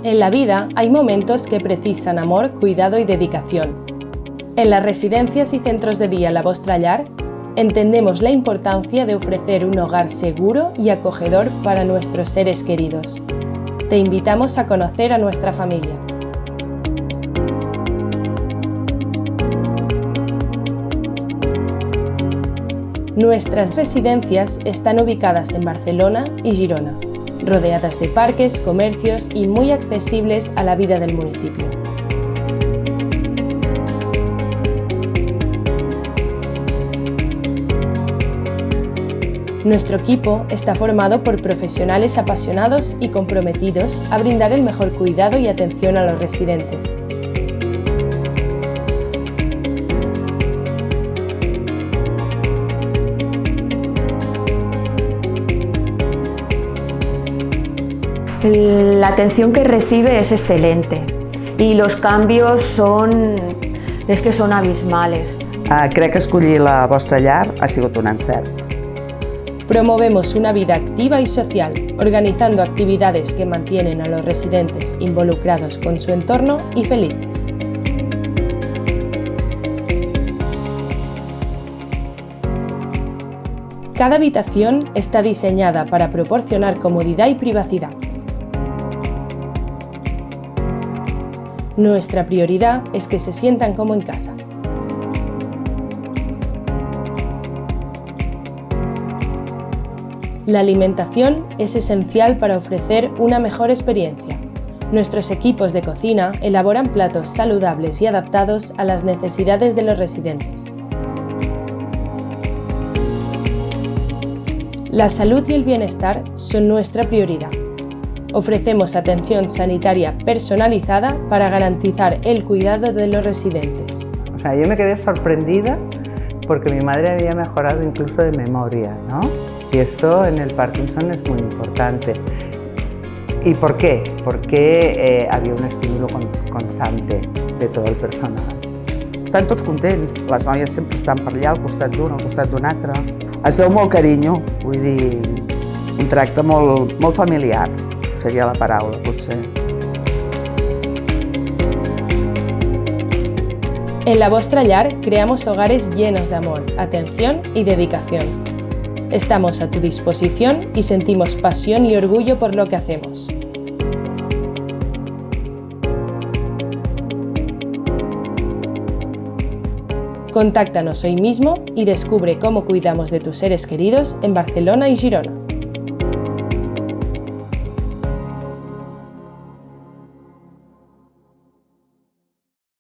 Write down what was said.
En la vida hay momentos que precisan amor, cuidado y dedicación. En las residencias y centros de día La Vostra Llar entendemos la importancia de ofrecer un hogar seguro y acogedor para nuestros seres queridos. Te invitamos a conocer a nuestra familia. Nuestras residencias están ubicadas en Barcelona y Girona, rodeadas de parques, comercios y muy accesibles a la vida del municipio. Nuestro equipo está formado por profesionales apasionados y comprometidos a brindar el mejor cuidado y atención a los residentes. La atención que recibe es excelente y los cambios son abismales. Crec que escollir La Vostra Llar ha sigut un encert. Promovemos una vida activa y social, organizando actividades que mantienen a los residentes involucrados con su entorno y felices. Cada habitación está diseñada para proporcionar comodidad y privacidad. Nuestra prioridad es que se sientan como en casa. La alimentación es esencial para ofrecer una mejor experiencia. Nuestros equipos de cocina elaboran platos saludables y adaptados a las necesidades de los residentes. La salud y el bienestar son nuestra prioridad. Ofrecemos atención sanitaria personalizada para garantizar el cuidado de los residentes. Yo me quedé sorprendida porque mi madre había mejorado incluso de memoria, ¿no? Y esto en el Parkinson es muy importante. ¿Y por qué? Porque había un estímulo constante de todo el personal. Estan tots contents, les noies sempre estan per allà, al costat d'un, al costat d'un altre. Es veu molt carinyo, vull dir, un tracte molt familiar, seria la paraula, potser. En La Vostra Llar creamos hogares llenos de amor, atención y dedicación. Estamos a tu disposición y sentimos pasión y orgullo por lo que hacemos. Contáctanos hoy mismo y descubre cómo cuidamos de tus seres queridos en Barcelona y Girona.